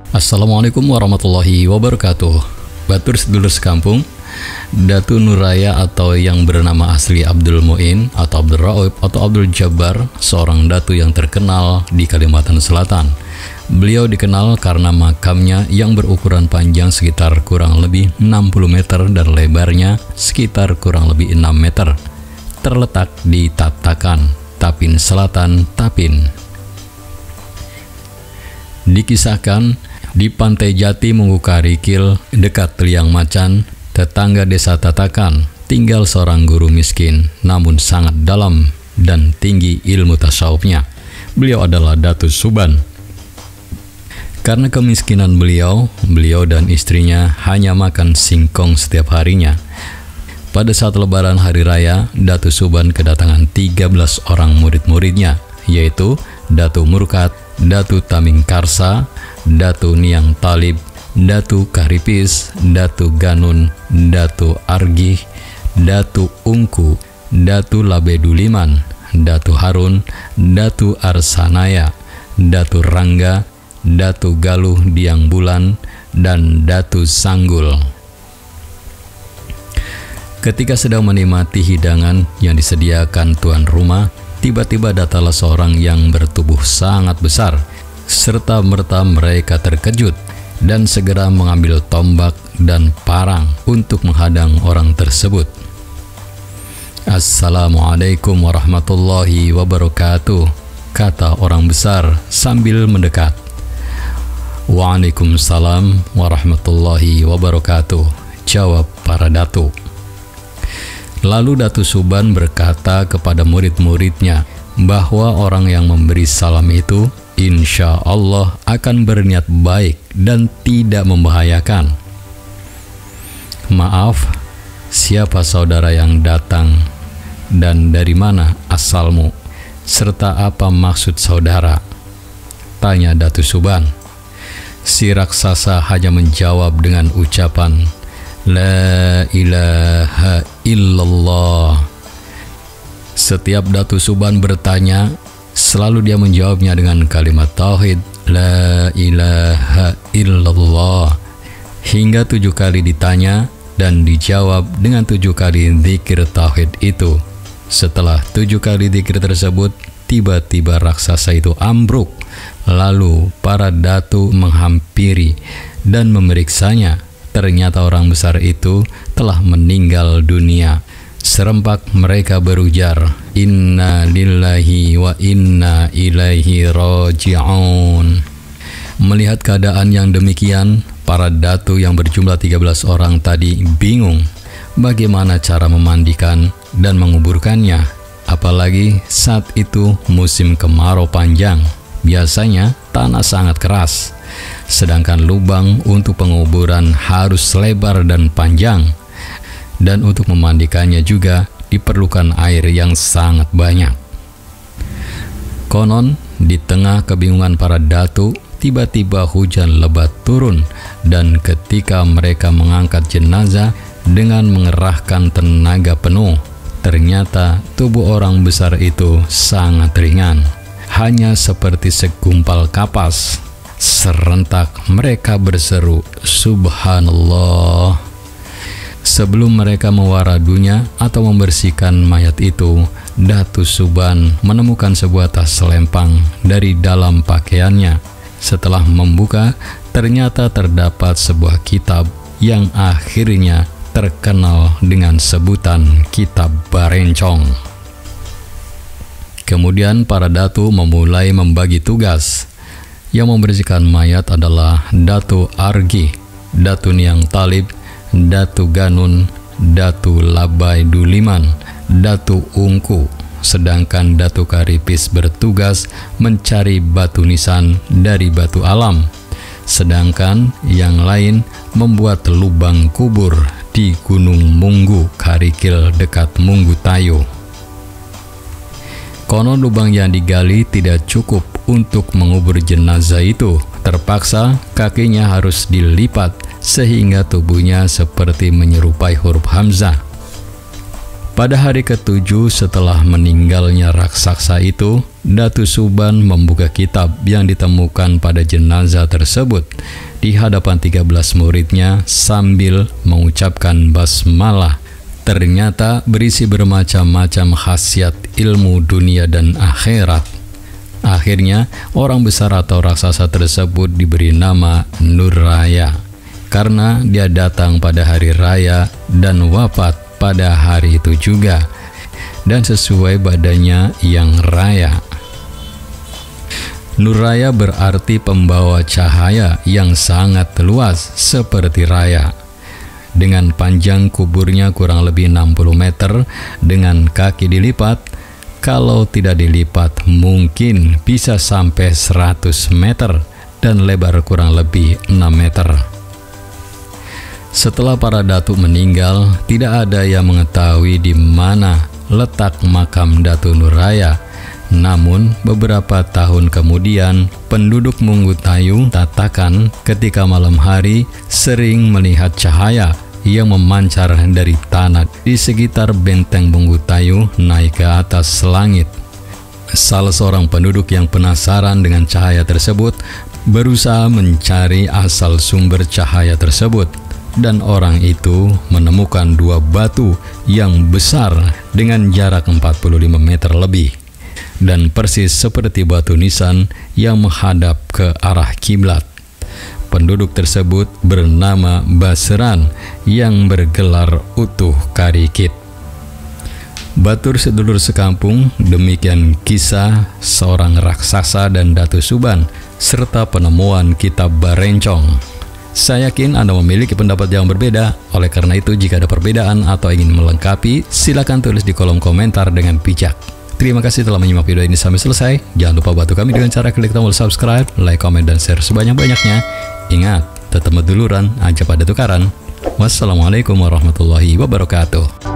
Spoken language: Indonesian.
Assalamualaikum warahmatullahi wabarakatuh. Batur sedulur sekampung, Datu Nuraya atau yang bernama asli Abdul Muin atau Abdul Raub atau Abdul Jabbar, seorang datu yang terkenal di Kalimantan Selatan. Beliau dikenal karena makamnya yang berukuran panjang sekitar kurang lebih 60 meter dan lebarnya sekitar kurang lebih 6 meter. Terletak di Tatakan, Tapin Selatan, Tapin. Dikisahkan, di Pantai Jati Munggu Karikil, dekat Liang Macan, tetangga desa Tatakan, tinggal seorang guru miskin, namun sangat dalam dan tinggi ilmu tasawufnya. Beliau adalah Datu Suban. Karena kemiskinan beliau dan istrinya hanya makan singkong setiap harinya. Pada saat lebaran hari raya, Datu Suban kedatangan 13 orang murid-muridnya, yaitu Datu Murkat, Datu Taming Karsa, Datu Niang Talib, Datu Karipis, Datu Ganun, Datu Argih, Datu Ungku, Datu Labeduliman, Datu Harun, Datu Arsanaya, Datu Rangga, Datu Galuh Diang Bulan, dan Datu Sanggul. Ketika sedang menikmati hidangan yang disediakan tuan rumah, tiba-tiba datanglah seorang yang bertubuh sangat besar. Serta merta mereka terkejut dan segera mengambil tombak dan parang untuk menghadang orang tersebut. Assalamualaikum warahmatullahi wabarakatuh, kata orang besar sambil mendekat. Waalaikumsalam warahmatullahi wabarakatuh, jawab para datu. Lalu Datu Suban berkata kepada murid-muridnya bahwa orang yang memberi salam itu insya Allah akan berniat baik dan tidak membahayakan. Maaf, siapa saudara yang datang dan dari mana asalmu, serta apa maksud saudara? Tanya Datu Suban. Si raksasa hanya menjawab dengan ucapan La ilaha illallah. Setiap Datu Suban bertanya, selalu dia menjawabnya dengan kalimat tauhid, La ilaha illallah, hingga 7 kali ditanya dan dijawab dengan 7 kali zikir tauhid itu. Setelah 7 kali zikir tersebut, tiba-tiba raksasa itu ambruk. Lalu para datu menghampiri dan memeriksanya. Ternyata orang besar itu telah meninggal dunia. Serempak mereka berujar, Inna lillahi wa inna ilaihi raji'un. Melihat keadaan yang demikian, para datu yang berjumlah 13 orang tadi bingung bagaimana cara memandikan dan menguburkannya. Apalagi saat itu musim kemarau panjang. Biasanya tanah sangat keras, sedangkan lubang untuk penguburan harus lebar dan panjang. Dan untuk memandikannya juga diperlukan air yang sangat banyak. Konon, di tengah kebingungan para datu, tiba-tiba hujan lebat turun, dan ketika mereka mengangkat jenazah dengan mengerahkan tenaga penuh, ternyata tubuh orang besar itu sangat ringan, hanya seperti segumpal kapas. Serentak mereka berseru, Subhanallah. Sebelum mereka mewaradunya atau membersihkan mayat itu, Datu Suban menemukan sebuah tas selempang dari dalam pakaiannya. Setelah membuka, ternyata terdapat sebuah kitab yang akhirnya terkenal dengan sebutan Kitab Barencong. Kemudian para datu memulai membagi tugas. Yang membersihkan mayat adalah Datu Argi, Datu Niang Talib, Datu Ganun, Datu Labeduliman, Datu Ungku. Sedangkan Datu Karipis bertugas mencari batu nisan dari batu alam. Sedangkan yang lain membuat lubang kubur di Gunung Munggu Karikil dekat Munggu Tayo. Konon lubang yang digali tidak cukup untuk mengubur jenazah itu. Terpaksa kakinya harus dilipat sehingga tubuhnya seperti menyerupai huruf Hamzah. Pada hari ke-7 setelah meninggalnya raksasa itu, Datu Suban membuka kitab yang ditemukan pada jenazah tersebut di hadapan 13 muridnya sambil mengucapkan basmalah. Ternyata berisi bermacam-macam khasiat ilmu dunia dan akhirat. Akhirnya, orang besar atau raksasa tersebut diberi nama Nur Raya, karena dia datang pada hari raya dan wafat pada hari itu juga, dan sesuai badannya yang raya. Nur Raya berarti pembawa cahaya yang sangat luas seperti raya. Dengan panjang kuburnya kurang lebih 60 meter, dengan kaki dilipat, kalau tidak dilipat mungkin bisa sampai 100 meter, dan lebar kurang lebih 6 meter. Setelah para datuk meninggal, tidak ada yang mengetahui di mana letak makam Datu Nur Raya. Namun, beberapa tahun kemudian, penduduk Munggutayu Tatakan ketika malam hari sering melihat cahaya yang memancar dari tanah di sekitar benteng Munggutayu naik ke atas langit. Salah seorang penduduk yang penasaran dengan cahaya tersebut berusaha mencari asal sumber cahaya tersebut. Dan orang itu menemukan dua batu yang besar dengan jarak 45 meter lebih, dan persis seperti batu nisan yang menghadap ke arah kiblat. Penduduk tersebut bernama Basran yang bergelar Utuh Karikit. Batur sedulur sekampung, demikian kisah seorang raksasa dan Datu Suban serta penemuan kitab Barencong. Saya yakin Anda memiliki pendapat yang berbeda. Oleh karena itu, jika ada perbedaan atau ingin melengkapi, silakan tulis di kolom komentar dengan bijak. Terima kasih telah menyimak video ini sampai selesai. Jangan lupa bantu kami dengan cara klik tombol subscribe, like, komen, dan share sebanyak-banyaknya. Ingat, tetap meduluran aja pada tukaran. Wassalamualaikum warahmatullahi wabarakatuh.